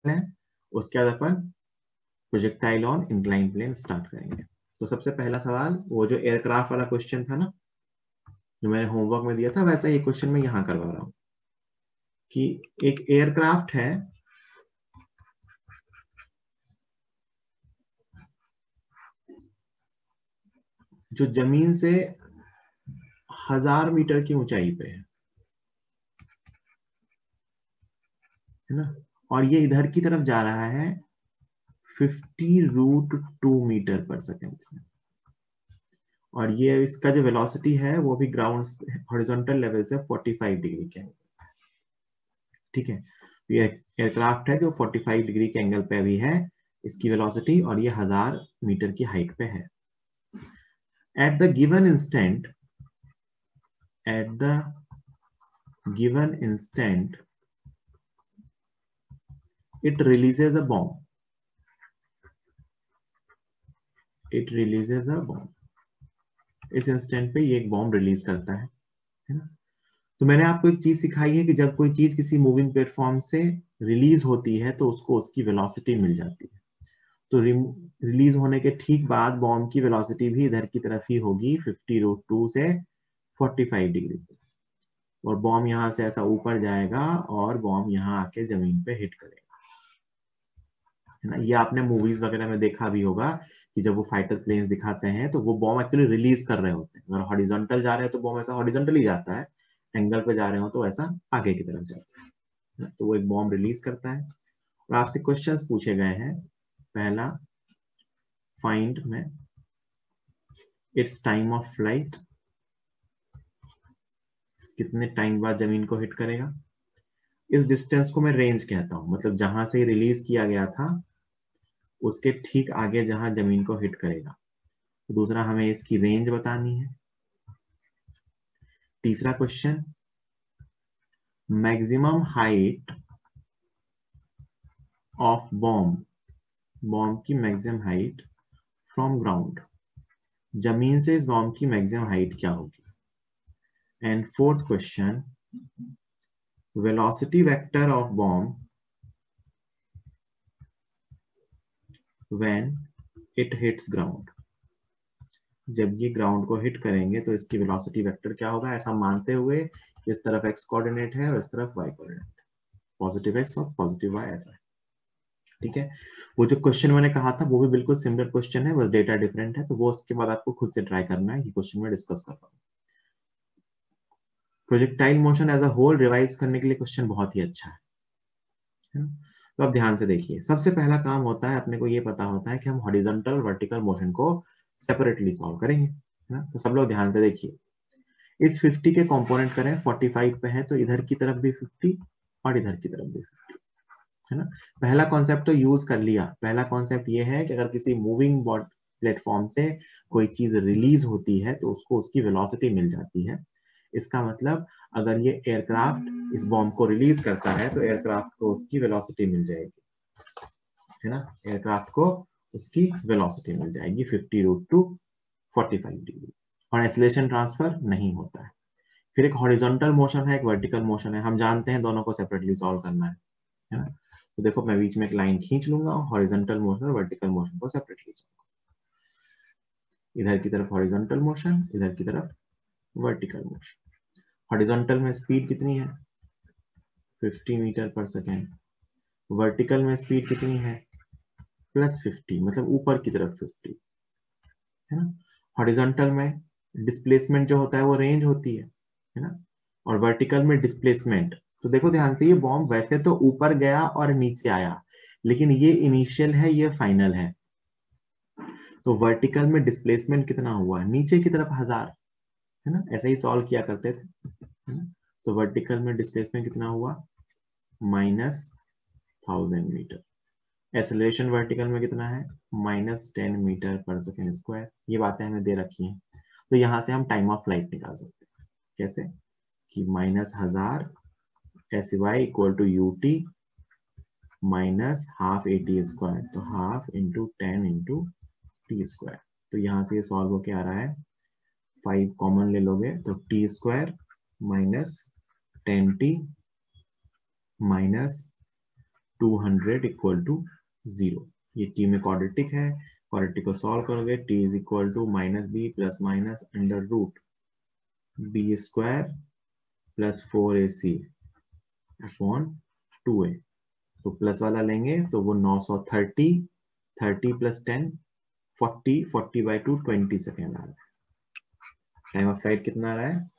है, उसके बाद अपन projectile on incline plane start करेंगे। तो सबसे पहला सवाल वो जो एयरक्राफ्ट वाला क्वेश्चन था ना, जो मैंने होमवर्क में दिया था, वैसा ही क्वेश्चन मैं यहां करवा रहा हूं कि एक एयरक्राफ्ट है जो जमीन से 1000 मीटर की ऊंचाई पे है ना, और ये इधर की तरफ जा रहा है 50√2 मीटर पर सेकेंड से, और ये इसका जो वेलोसिटी है वो भी ग्राउंड हॉरिजॉन्टल लेवल से 45 डिग्री के एंगल, ठीक है। ये एयरक्राफ्ट है जो 45 डिग्री के एंगल पे भी है इसकी वेलोसिटी, और ये 1000 मीटर की हाइट पे है। At the given instant, at the given instant it releases a bomb, it releases a bomb, इस इंस्टेंट पे ये एक बॉम्ब रिलीज करता है ना। तो मैंने आपको एक चीज सिखाई है कि जब कोई चीज किसी मूविंग प्लेटफॉर्म से रिलीज होती है तो उसको उसकी वेलोसिटी मिल जाती है। तो रिलीज होने के ठीक बाद बॉम्ब की वेलोसिटी भी इधर की तरफ ही होगी 50√2 से 45 डिग्री पे, और बॉम्ब यहां से ऐसा ऊपर जाएगा और बॉम्ब यहां आके जमीन पे हिट करेगा, है ना। ये आपने मूवीज वगैरह में देखा भी होगा कि जब वो फाइटर प्लेन्स दिखाते हैं तो वो बॉम्ब एक्चुअली रिलीज कर रहे होते हैं। अगर हॉरिजॉन्टल जा रहे हैं तो बॉम्ब ऐसा हॉरिजॉन्टल ही जाता है, एंगल पे जा रहे हो तो ऐसा आगे की तरफ जाता है। तो वो एक बॉम्ब रिलीज करता है और आपसे क्वेश्चंस पूछे गए हैं। पहला, फाइंड में इट्स टाइम ऑफ फ्लाइट, कितने टाइम बाद जमीन को हिट करेगा। इस डिस्टेंस को मैं रेंज कहता हूं, मतलब जहां से रिलीज किया गया था उसके ठीक आगे जहां जमीन को हिट करेगा। तो दूसरा, हमें इसकी रेंज बतानी है। तीसरा question, maximum height of bomb, bomb की मैक्सिमम हाइट फ्रॉम ग्राउंड, जमीन से इस बॉम्ब की मैक्सिमम हाइट क्या होगी। And fourth question, velocity vector of bomb when it hits ground, जब ये ग्राउंड को हिट करेंगे तो इसकी वेलोसिटी वेक्टर क्या होगा, ऐसा मानते हुए इस तरफ एक्स कोऑर्डिनेट है और इस तरफ वाई कोऑर्डिनेट, पॉजिटिव एक्स और पॉजिटिव वाई, ऐसा है, ठीक है। वो जो क्वेश्चन मैंने कहा था वो भी बिल्कुल सिमिलर क्वेश्चन है, बस डेटा डिफरेंट है, तो वो उसके बाद आपको खुद से ट्राई करना है। ये क्वेश्चन में डिस्कस कर रहा हूँ। Projectile motion as a whole revise करने के लिए क्वेश्चन बहुत ही अच्छा है। तो अब ध्यान से देखिए, सबसे पहला काम होता है, अपने को ये पता होता है कि हम हॉरिजॉन्टल वर्टिकल मोशन को सेपरेटली सॉल्व करेंगे, है ना। तो सब लोग ध्यान से देखिए, इस 50 के कंपोनेंट करें, 45 पे है तो इधर की तरफ भी 50 और इधर की तरफ भी 50, है ना। पहला कॉन्सेप्ट तो यूज कर लिया। पहला कॉन्सेप्ट ये है कि अगर किसी मूविंग प्लेटफॉर्म से कोई चीज रिलीज होती है तो उसको उसकी वेलोसिटी मिल जाती है। इसका मतलब अगर ये एयरक्राफ्ट इस बॉम्ब को रिलीज करता है तो एयरक्राफ्ट को उसकी वेलोसिटी मिल जाएगी, है ना। एयरक्राफ्ट को उसकी वेलोसिटी मिल जाएगी 50√2 45 डिग्री, और एक्सीलरेशन ट्रांसफर नहीं होता है। फिर एक हॉरिजॉन्टल मोशन है, एक वर्टिकल मोशन है, हम जानते हैं दोनों को सेपरेटली सॉल्व करना है ना। तो देखो, मैं बीच में एक लाइन खींच लूंगा, हॉरिजॉन्टल मोशन और वर्टिकल मोशन को सेपरेटली सॉल्व, इधर की तरफ हॉरिजॉन्टल मोशन, इधर की तरफ वर्टिकल मोशन। हॉरिजॉन्टल में स्पीड कितनी है, 50 मीटर पर सेकेंड। वर्टिकल में स्पीड कितनी है, +50, मतलब ऊपर की तरफ 50, है ना। हॉरिजॉन्टल में डिस्प्लेसमेंट जो होता है वो रेंज होती है ना, और वर्टिकल में डिस्प्लेसमेंट। तो देखो ध्यान से, ये बॉम्ब वैसे तो ऊपर गया और नीचे आया, लेकिन ये इनिशियल है, ये फाइनल है। तो वर्टिकल में डिस्प्लेसमेंट कितना हुआ, नीचे की तरफ 1000, है ना। ऐसे ही सॉल्व किया करते थे, है ना। तो वर्टिकल में डिस्प्लेसमेंट कितना हुआ, -1000 मीटर। एक्सेलरेशन वर्टिकल में कितना है, -10 मीटर पर सेकेंड स्क्वायर। ये बातें हमें दे रखी हैं, तो यहां से हम टाइम ऑफ फ्लाइट निकाल सकते हैं। कैसे, कि -1000 SY equal to UT -12 AT square, तो 12 × 10 × T स्क्वायर। तो यहां से ये सॉल्व होके आ रहा है, 5 कॉमन ले लोगे तो T square -10T 200 equal to 0। ये टी में क्वाड्रेटिक है, क्वाड्रेटिक को सॉल्व करोगे t is equal to -b plus minus under root b square plus 4ac upon 2a। तो प्लस वाला लेंगे तो वो 930, 30 प्लस 10 40, 40/2 20 सेकेंड आ रहा है। टाइम ऑफ फ्लाइट कितना आ रहा है?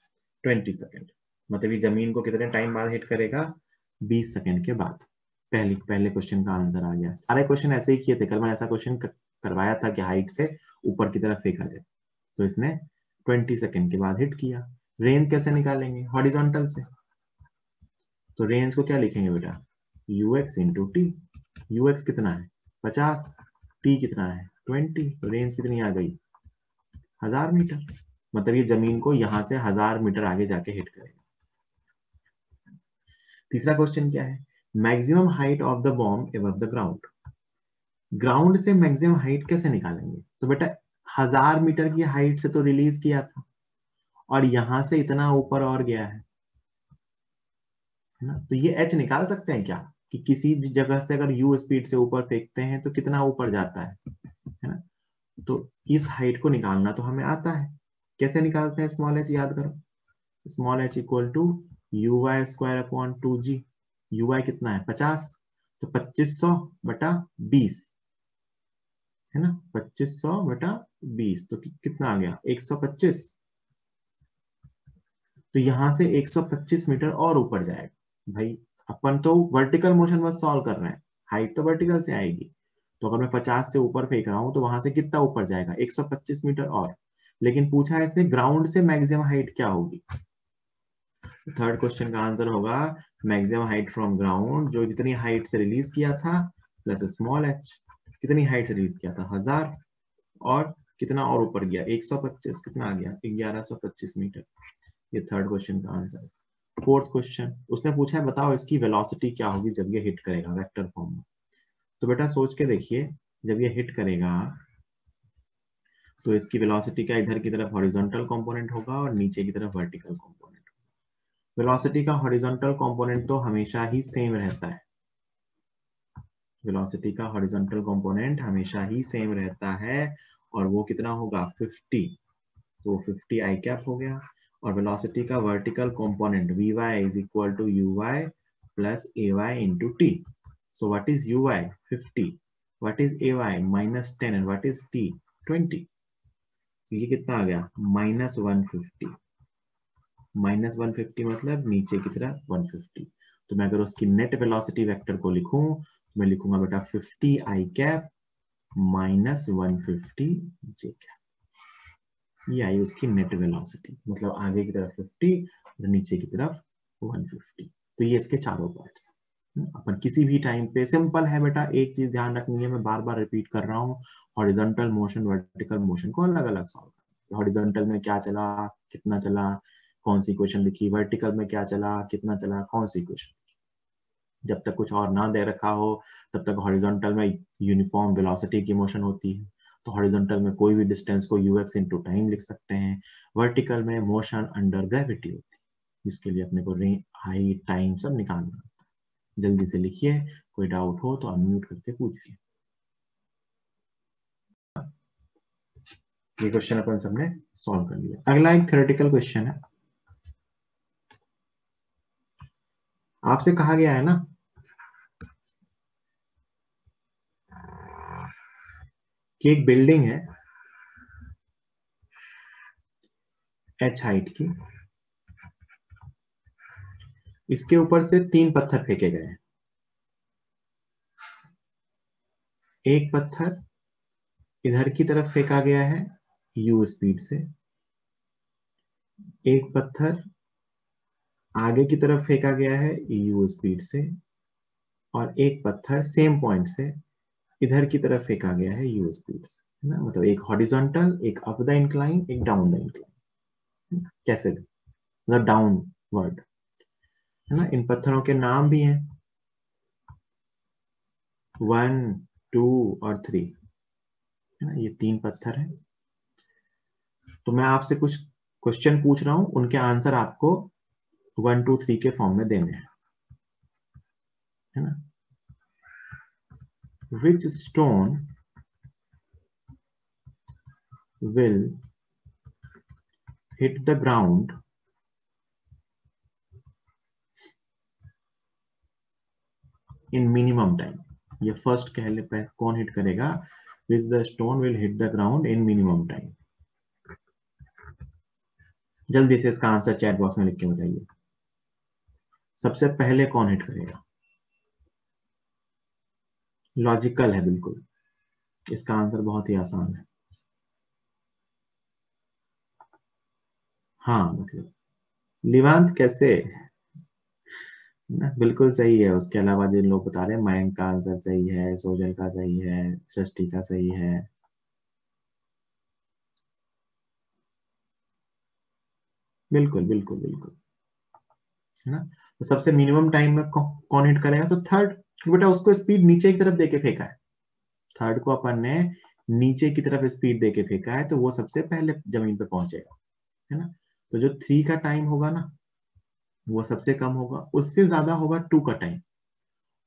20 सेकेंड। मतलब ये जमीन को कितने टाइम बाद हिट करेगा? 20 सेकेंड के बाद। पहले क्वेश्चन का आंसर आ गया। सारे क्वेश्चन ऐसे ही किए थे, कल मैंने ऐसा क्वेश्चन करवाया था कि हाइट से ऊपर की तरफ फेंका जाए, तो इसने 20 सेकेंड के बाद हिट किया। रेंज कैसे निकालेंगे? हॉरिजॉन्टल से। तो रेंज को क्या लिखेंगे बेटा? ux into T. ux कितना है? 50, t कितना है? 20। तो रेंज कितनी आ गई? 1000 मीटर। मतलब ये जमीन को यहां से 1000 मीटर आगे जाके हिट करेगा। तीसरा क्वेश्चन क्या है? Maximum height of the bomb above the ground. Ground से मैक्सिमम हाइट कैसे निकालेंगे? तो बेटा 1000 मीटर की हाइट से तो रिलीज किया था और यहां से इतना ऊपर और गया है ना, तो ये h निकाल सकते हैं क्या कि किसी जगह से अगर u स्पीड से ऊपर फेंकते हैं तो कितना ऊपर जाता है ना। तो इस हाइट को निकालना तो हमें आता है। कैसे निकालते हैं? स्मॉल h याद करो। Small h equal to uy square upon 2g। uy कितना है? 50, तो 2500/20 है ना। 2500/20 तो कितना आ गया? 125। तो यहां से 125 मीटर और ऊपर जाएगा। भाई अपन तो वर्टिकल मोशन बस सॉल्व कर रहे हैं, हाइट तो वर्टिकल से आएगी। तो अगर मैं 50 से ऊपर फेंक रहा हूं तो वहां से कितना ऊपर जाएगा? 125 मीटर और। लेकिन पूछा है इसने ग्राउंड से मैक्सिमम हाइट क्या होगी। थर्ड क्वेश्चन का आंसर होगा मैक्सिमम हाइट फ्रॉम ग्राउंड, जो जितनी हाइट से रिलीज किया था, प्लस स्मॉल h। कितनी हाइट से रिलीज किया था? 1000, और कितना और ऊपर गया? 125। कितना आ गया? 1125 मीटर। ये थर्ड क्वेश्चन का आंसर है। फोर्थ क्वेश्चन उसने पूछा है बताओ इसकी वेलोसिटी क्या होगी जब ये हिट करेगा वेक्टर फॉर्म में। तो बेटा सोच के देखिए, जब ये हिट करेगा तो इसकी वेलोसिटी का इधर की तरफ हॉरिजॉन्टल कंपोनेंट होगा और नीचे की तरफ वर्टिकल कंपोनेंट। वेलोसिटी का हॉरिजॉन्टल कंपोनेंट तो हमेशा ही सेम रहता है। वेलोसिटी का हॉरिजॉन्टल कंपोनेंट हमेशा ही सेम रहता है और वो कितना होगा? 50। तो 50 आई कैप हो गया। और वेलोसिटी का vertical component vy is equal to uy plus ay into t. So what is uy? 50। What is ay? -10। And what is t? 20। तो ये कितना आ गया? -150। -150 मतलब नीचे की तरफ 150। तो मैं अगर उसकी नेट वेलोसिटी वेक्टर को लिखूं तो मैं लिखूंगा बेटा 50 आई कैप -150 जे कैप। ये आई उसकी नेट वेलोसिटी, मतलब आगे की तरफ 50 और नीचे की तरफ 150। तो ये इसके चारों पार्ट्स। अपन किसी भी टाइम पे सिंपल है बेटा, एक चीज ध्यान रखनी है, मैं बार बार रिपीट कर रहा हूँ, हॉरिजॉन्टल मोशन वर्टिकल मोशन को अलग अलग सॉल्व करना। हॉरिजॉन्टल में क्या चला, कितना चला, कौन सी इक्वेशन लिखी, वर्टिकल में क्या चला, कितना चला, कौन सी इक्वेशन। जब तक कुछ और ना दे रखा हो तब तक हॉरिजॉन्टल में यूनिफॉर्म वेलोसिटी की मोशन होती है, तो हॉरिजॉन्टल में कोई भी डिस्टेंस को ux इंटू टाइम लिख सकते हैं। वर्टिकल में मोशन अंडर ग्रेविटी होती है, जिसके लिए अपने को हाइट टाइम सब निकालना होता है। जल्दी से लिखिए, कोई डाउट हो तो अनम्यूट करके पूछिए। ये क्वेश्चन अपन सबने सॉल्व कर लिया। अगला एक थ्योरेटिकल क्वेश्चन है। आपसे कहा गया है ना कि एक बिल्डिंग है h हाइट की, इसके ऊपर से 3 पत्थर फेंके गए हैं। एक पत्थर इधर की तरफ फेंका गया है u स्पीड से, एक पत्थर आगे की तरफ फेंका गया है u स्पीड से, और एक पत्थर सेम पॉइंट से इधर की तरफ फेंका गया है u स्पीड से, है ना। मतलब एक हॉरिजॉन्टल, एक अप द इंक्लाइन, एक डाउन द इंक्लाइन। कैसे? मतलब डाउनवर्ड, है ना। इन पत्थरों के नाम भी हैं 1, 2 और 3, है ना। ये 3 पत्थर हैं। तो मैं आपसे कुछ क्वेश्चन पूछ रहा हूं, उनके आंसर आपको 1, 2, 3 के फॉर्म में देने हैं, है ना। which stone will hit the ground in minimum time। ये फर्स्ट कह ले कौन हिट करेगा, which the stone will hit the ground in minimum time। जल्दी से इसका आंसर चैट बॉक्स में लिख के बताइए, सबसे पहले कौन हिट करेगा। लॉजिकल है बिल्कुल, इसका आंसर बहुत ही आसान है। हाँ मतलब लिवांत कैसे ना, बिल्कुल सही है। उसके अलावा जिन लोग बता रहे हैं, मयंक का आंसर सही है, सोजल का सही है, सृष्टि का सही है। बिल्कुल बिल्कुल बिल्कुल, है ना। तो सबसे मिनिमम टाइम में कौन हिट करेगा, तो थर्ड। बेटा उसको स्पीड नीचे की तरफ देके फेंका है, थर्ड को अपन ने नीचे की तरफ स्पीड देके फेंका है, तो वो सबसे पहले जमीन पे पहुंचेगा, है ना। तो जो 3 का टाइम होगा ना, वो सबसे कम होगा, उससे ज्यादा होगा 2 का टाइम,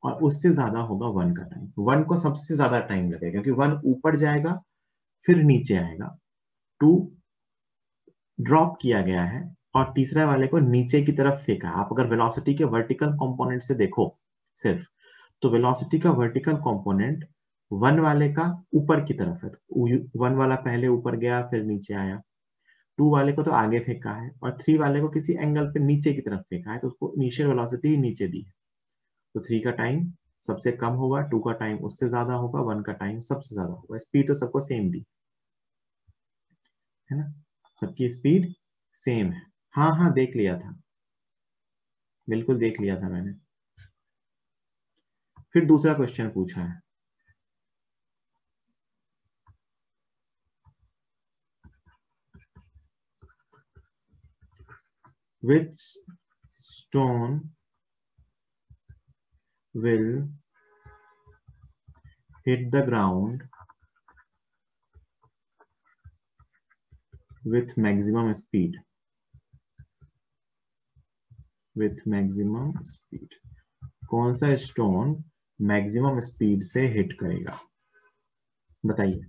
और उससे ज्यादा होगा 1 का टाइम। 1 को सबसे ज्यादा टाइम लगेगा, क्योंकि 1 ऊपर जाएगा फिर नीचे आएगा, 2 ड्रॉप किया गया है, और तीसरे वाले को नीचे की तरफ फेंका। आप अगर वेलोसिटी के वर्टिकल कंपोनेंट से देखो सिर्फ, तो वेलोसिटी का वर्टिकल कंपोनेंट 1 वाले का ऊपर की तरफ है, 1 वाला पहले ऊपर गया फिर नीचे आया, 2 वाले को तो आगे फेंका है, और 3 वाले को किसी एंगल पे नीचे की तरफ फेंका है, तो उसको इनिशियल वेलोसिटी ही नीचे दी है। तो 3 का टाइम सबसे कम होगा, 2 का टाइम उससे ज्यादा होगा, 1 का टाइम सबसे ज्यादा होगा। स्पीड तो सबको सेम दी है ना, सबकी स्पीड सेम है। हाँ हाँ देख लिया था, बिल्कुल देख लिया था मैंने। फिर दूसरा क्वेश्चन पूछा है, which stone will hit the ground with maximum speed, with maximum speed। कौन सा स्टोन मैक्सिमम स्पीड से हिट करेगा, बताइए।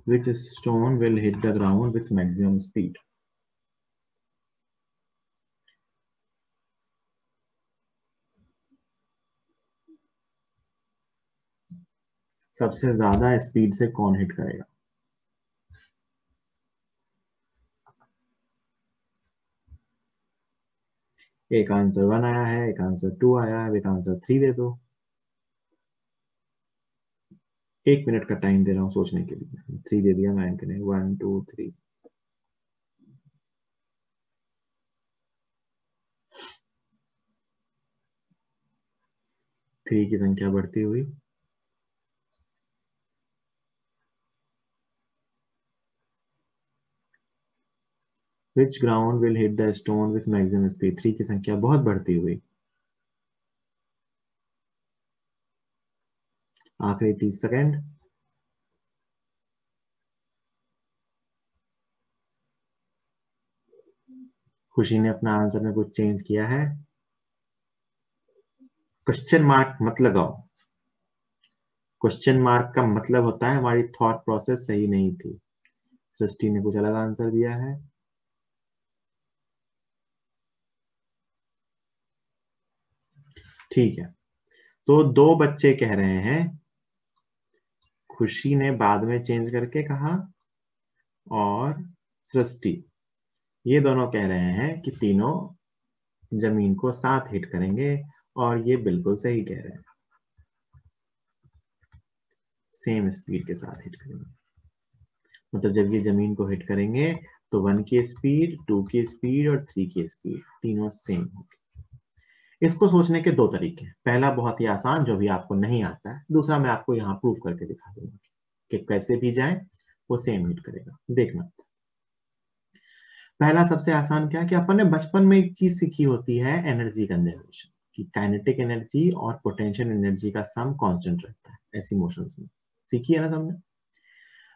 which stone will hit the ground with maximum speed। सबसे ज्यादा स्पीड से कौन हिट करेगा। एक आंसर 1 आया है, एक आंसर 2 आया है, एक आंसर 3 दे दो। 1 मिनट का टाइम दे रहा हूं सोचने के लिए। 3 दे दिया मयंक ने, 1 2 3। 3 की संख्या बढ़ती हुई। Which ground will hit the stone with maximum speed। 3 की संख्या बहुत बढ़ती हुई। आखिरी 30 सेकेंड। खुशी ने अपना आंसर में कुछ चेंज किया है। क्वेश्चन मार्क मत लगाओ, क्वेश्चन मार्क का मतलब होता है हमारी थॉट प्रोसेस सही नहीं थी। सृष्टि ने कुछ अलग आंसर दिया है। ठीक है, तो 2 बच्चे कह रहे हैं, खुशी ने बाद में चेंज करके कहा, और सृष्टि, ये दोनों कह रहे हैं कि तीनों जमीन को साथ हिट करेंगे, और ये बिल्कुल सही कह रहे हैं, सेम स्पीड के साथ हिट करेंगे। मतलब जब ये जमीन को हिट करेंगे तो 1 की स्पीड, 2 की स्पीड और 3 की स्पीड तीनों सेम होगी। इसको सोचने के 2 तरीके हैं। पहला बहुत ही आसान, जो भी आपको नहीं आता है। दूसरा मैं आपको यहाँ प्रूव करके दिखा दूंगा कि कैसे भी जाए वो सेम हिट करेगा। देखना, पहला सबसे आसान क्या है कि अपन ने बचपन में एक चीज सीखी होती है, एनर्जी कंजर्वेशन, कि काइनेटिक एनर्जी और पोटेंशियल एनर्जी का सम कांस्टेंट रहता है ऐसी मोशंस में। सीखी है ना सबने।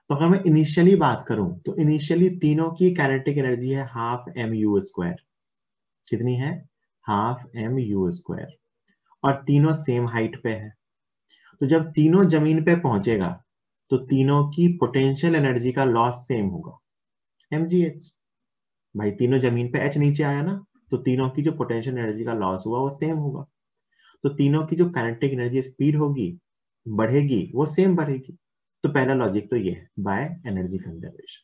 तो अगर मैं इनिशियली बात करूं, तो इनिशियली तीनों की काइनेटिक एनर्जी है हाफ एम यू स्क्वायर। कितनी है, हाफ एम यू स्क्वायर, और तीनों सेम हाइट पे है। तो जब तीनों जमीन पे पहुंचेगा तो तीनों की पोटेंशियल एनर्जी का लॉस सेम होगा, mgh। भाई तीनों जमीन पे h नीचे आया ना, तो तीनों की जो पोटेंशियल एनर्जी का लॉस हुआ वो सेम होगा, तो तीनों की जो काइनेटिक एनर्जी स्पीड होगी बढ़ेगी वो सेम बढ़ेगी। तो पहला लॉजिक तो ये है बाय एनर्जी कंजर्वेशन।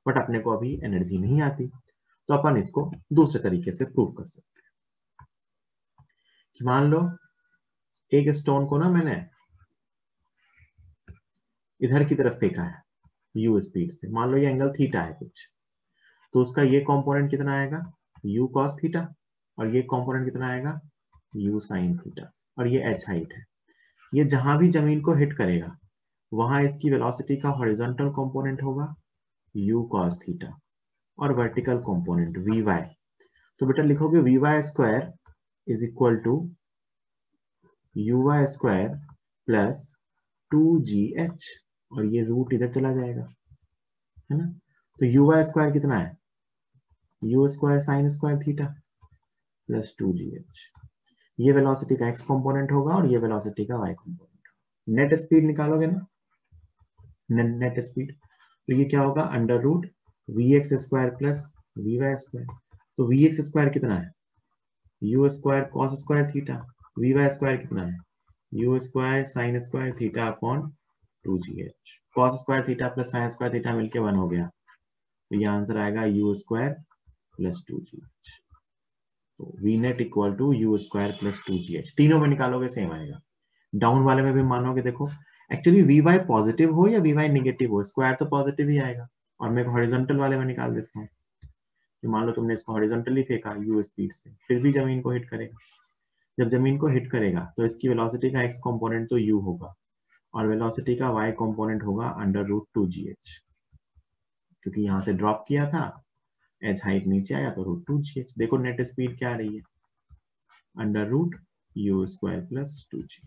बट अपने को अभी एनर्जी नहीं आती, तो अपन इसको दूसरे तरीके से प्रूव कर सकते हैं कि मान लो एक स्टोन को ना मैंने इधर की तरफ फेंका है u स्पीड से, मान लो ये एंगल थीटा है कुछ, तो उसका ये कंपोनेंट कितना आएगा u cos थीटा, और ये कंपोनेंट कितना आएगा u sin थीटा, और ये h हाइट है। ये जहां भी जमीन को हिट करेगा वहां इसकी वेलोसिटी का हॉरिजॉन्टल कंपोनेंट होगा u cos थीटा, और वर्टिकल कंपोनेंट vy। तो बेटा लिखोगे vy square is equal to uy square plus 2gh, और ये रूट इधर चला जाएगा, है ना। तो uy स्क्वायर कितना है u square sine square theta plus 2gh। ये वेलोसिटी का x कंपोनेंट होगा और ये वेलोसिटी का y कंपोनेंट। नेट स्पीड निकालोगे ना, नेट स्पीड, तो ये क्या होगा under root vx square plus vy square. तो vx स्क्वायर कितना है u square cos square theta, vy square कितना है u square sine square theta upon 2gh। Cos square theta plus sine square theta मिलके 1 हो गया, तो ये आंसर आएगा u स्क्वायर प्लस 2gh। तो v net equal to u square plus 2gh। तीनों में निकालोगे सेम आएगा, डाउन वाले में भी मानोगे। देखो एक्चुअली vy पॉजिटिव हो या vy नेगेटिव हो, स्क्वायर तो पॉजिटिव ही आएगा। और मैं हॉरिजॉन्टल वाले में निकाल देता हूँ कि मान लो तुमने इसको हॉरिजॉन्टली फेंका u स्पीड से, फिर भी जमीन को हिट करेगा। जब जमीन को हिट करेगा तो इसकी वेलोसिटी का x कंपोनेंट तो u होगा और वेलोसिटी का y कंपोनेंट होगा अंडर रूट 2gh, क्योंकि यहां से ड्रॉप किया था h हाइट नीचे आया तो रूट 2gh। देखो नेट स्पीड क्या आ रही है under root u square plus 2gh।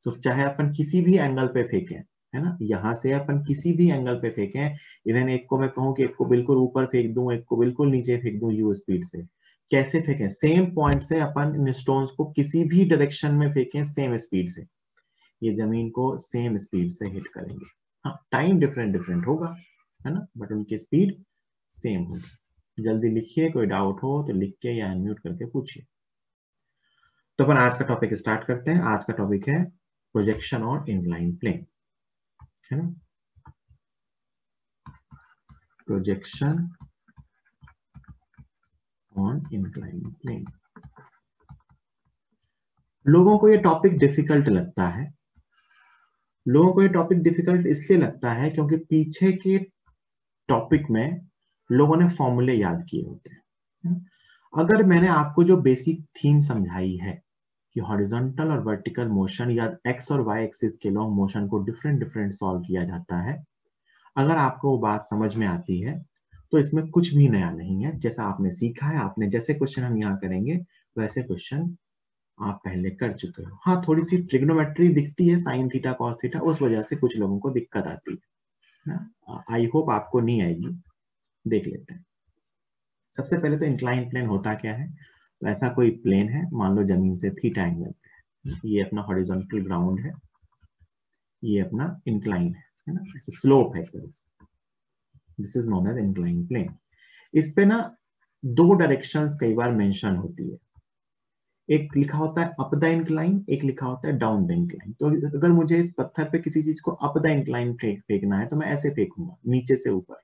तो चाहे अपन किसी भी एंगल पे फेंकें, है ना, यहां से अपन किसी भी एंगल पे फेंकें, इवन एक को मैं कहूं कि एक को बिल्कुल ऊपर फेंक दूं, एक को बिल्कुल नीचे फेंक दूं u स्पीड से, कैसे फेंकें सेम पॉइंट से अपन इन स्टोन्स को किसी भी डायरेक्शन में फेंकें सेम स्पीड से, ये जमीन को सेम स्पीड से हिट करेंगे। हाँ टाइम डिफरेंट डिफरेंट होगा, है ना, बट उनकी स्पीड सेम होगी। जल्दी लिखिए, कोई डाउट हो तो लिख के या अनम्यूट करके पूछिए। तो अपन आज का टॉपिक स्टार्ट करते हैं। आज का टॉपिक है प्रोजेक्शन ऑन इंक्लाइन प्लेन, है ना, प्रोजेक्शन ऑन इंक्लाइन प्लेन। लोगों को ये टॉपिक डिफिकल्ट लगता है, लोगों को ये टॉपिक डिफिकल्ट इसलिए लगता है क्योंकि पीछे के टॉपिक में लोगों ने फॉर्मूले याद किए होते हैं। अगर मैंने आपको जो बेसिक थीम समझाई है कि हॉरिजॉन्टल और वर्टिकल मोशन या एक्स और वाई एक्सिस के लॉन्ग मोशन को डिफरेंट डिफरेंट सॉल्व किया जाता है, अगर आपको वो बात समझ में आती है तो इसमें कुछ भी नया नहीं है। जैसा आपने सीखा है, आपने जैसे क्वेश्चन हम यहाँ करेंगे वैसे क्वेश्चन आप पहले कर चुके हो। हाँ थोड़ी सी ट्रिग्नोमेट्री दिखती है साइन थीटा कॉस थीटा, उस वजह से कुछ लोगों को दिक्कत आती है ना। आई होप आपको नहीं आएगी। देख लेते हैं। सबसे पहले तो इंक्लाइन प्लेन होता क्या है। तो ऐसा कोई प्लेन है, मान लो जमीन से थीटा एंगल पे है, ये अपना हॉरिजॉन्टल ग्राउंड है, ये अपना इंक्लाइन है ना, ऐसे स्लोप है एक तरह से, this is known as incline plane. इस पे ना दो डायरेक्शंस कई बार मेंशन होती है, एक लिखा होता है अप द इंक्लाइन, एक लिखा होता है डाउन द इंक्लाइन। तो अगर मुझे इस पत्थर पे किसी चीज को अप द इंक्लाइन फेंकना है तो मैं ऐसे फेंकूंगा नीचे से ऊपर,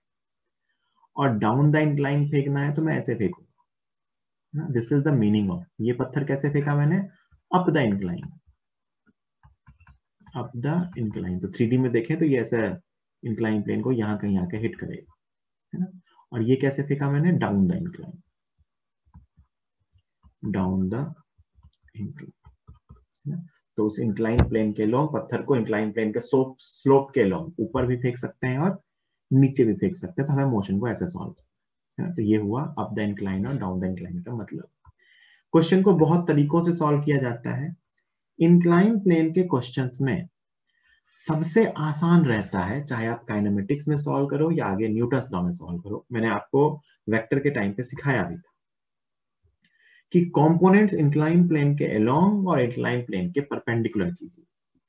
और डाउन द इंक्लाइन फेंकना है तो मैं ऐसे फेंकूंगा। This is the meaning of, ये पत्थर कैसे फेंका मैंने up the incline, up the incline. तो 3D में देखें तो ये ऐसा इंक्लाइन प्लेन को यहाँ कहीं आके हिट करेगा, है ना। और ये कैसे फेंका मैंने down the incline, down the incline. तो उस इंक्लाइन प्लेन के लॉन्ग पत्थर को इंक्लाइन प्लेन के स्लोप के लॉन्ग ऊपर भी फेंक सकते हैं और नीचे भी फेंक सकते हैं। तो हमें मोशन को ऐसे सॉल्व करना है। तो ये हुआ अप द इंक्लाइन और डाउन द इंक्लाइन का मतलब। क्वेश्चन को बहुत तरीकों से सॉल्व किया जाता है। इंक्लाइन प्लेन के क्वेश्चंस में सबसे आसान रहता है, चाहे आप काइनेमेटिक्स में सॉल्व करो या आगे न्यूटन्स लॉ में सॉल्व करो। मैंने आपको वेक्टर के टाइम पे सिखाया भी था कि कंपोनेंट्स इंक्लाइन प्लेन के अलोंग और इंक्लाइन प्लेन के परपेंडिकुलर कीजिए।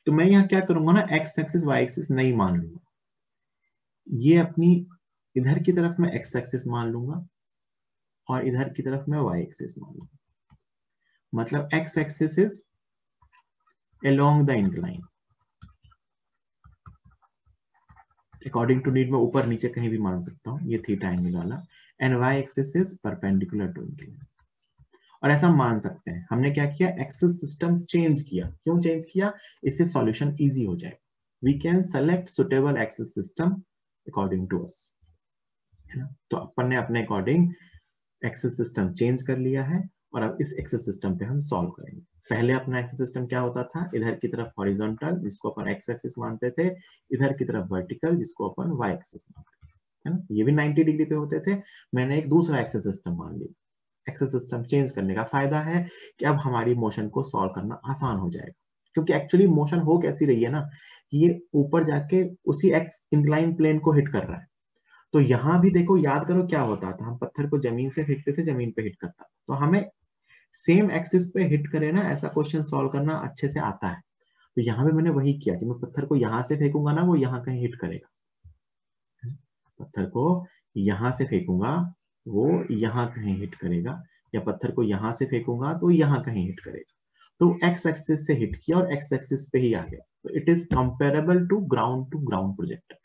तो मैं यहाँ क्या करूंगा ना, एक्स एक्सिस वाई एक्सिस नहीं मान लूंगा, ये अपनी इधर की तरफ मैं एक्स एक्सिस मान लूंगा और इधर की तरफ मैं वाई एक्सिस मान लूंगा। मतलब x axis is along the incline, according to need मैं ऊपर नीचे कहीं भी मान सकता हूँ, ये थीटा एंगल वाला, and y axis is perpendicular to incline. और ऐसा मान सकते हैं, हमने क्या किया, एक्सिस सिस्टम चेंज किया। क्यों चेंज किया? इससे सॉल्यूशन इजी हो जाए। We can select suitable axis system according to us, है ना। तो अपन ने अपने अकॉर्डिंग एक्सिस सिस्टम चेंज कर लिया है और अब इस एक्सिस सिस्टम पे हम सॉल्व करेंगे। पहले अपना एक्सिस सिस्टम क्या होता था, इधर की तरफ हॉरिजॉन्टल जिसको अपन एक्स एक्सिस मानते थे, इधर की तरफ वर्टिकल जिसको अपन वाई एक्सिस मानते थे, है ना। ये भी 90 डिग्री पे होते थे। मैंने एक दूसरा एक्सिस सिस्टम मान लिया। एक्सिस सिस्टम चेंज करने का फायदा है कि अब हमारी मोशन को सॉल्व करना आसान हो जाएगा, क्योंकि एक्चुअली मोशन हो कैसी रही है ना, कि ये ऊपर जाके उसी एक्स इंक्लाइन प्लेन को हिट कर रहा है। तो यहां भी देखो, याद करो क्या होता था, हम पत्थर को जमीन से फेंकते थे, जमीन पे हिट करता, तो हमें सेम एक्सिस पे हिट करे ना, ऐसा क्वेश्चन सॉल्व करना अच्छे से आता है। तो यहाँ पे मैंने वही किया कि मैं पत्थर को यहां से फेंकूंगा ना, वो यहाँ कहीं हिट करेगा। पत्थर को यहां से फेंकूंगा, वो यहाँ कहीं हिट करेगा, या पत्थर को यहां से फेंकूंगा तो यहाँ कहीं हिट करेगा। तो एक्स एक्सिस से हिट किया और एक्स एक्सिस पे ही आ गया। तो it is comparable to ground projector.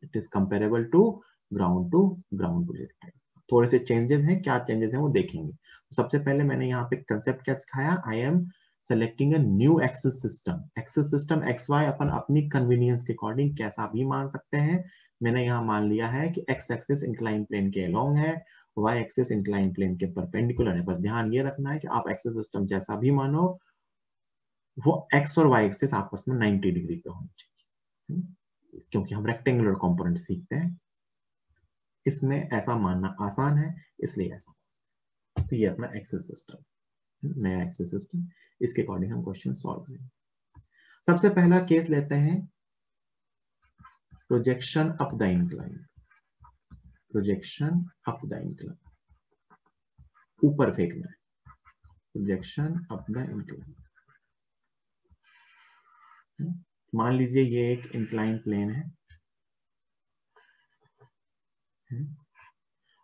It is comparable to ground projector. थोड़े से चेंजेस हैं, क्या चेंजेस हैं वो देखेंगे। तो सबसे पहले मैंने यहाँ पे कंसेप्ट क्या सिखाया, I am selecting a new axis system. Axis system x y अपन अपनी कन्वीनियंस के अकॉर्डिंग कैसा भी मान सकते हैं। मैंने यहाँ मान लिया है कि एक्स एक्सिस इंक्लाइन प्लेन के अलोंग है, वाई एक्सिस इंक्लाइन प्लेन के परपेंडिकुलर है। बस ध्यान ये रखना है कि आप एक्सिस सिस्टम जैसा भी मानो, वो एक्स और वाई एक्सिस आपस में 90 डिग्री पे होनी चाहिए, क्योंकि हम रेक्टेंगुलर कंपोनेंट सीखते हैं, इसमें ऐसा मानना आसान है, इसलिए ऐसा। तो ये अपना एक्सिस सिस्टम, नया एक्सिस सिस्टम, इसके अकॉर्डिंग हम क्वेश्चन सॉल्व करेंगे। सबसे पहला केस लेते हैं, projection up the incline. Projection up the incline, ऊपर फेंकना है, प्रोजेक्शन अप द इंक्लाइन। मान लीजिए ये एक इंक्लाइन प्लेन है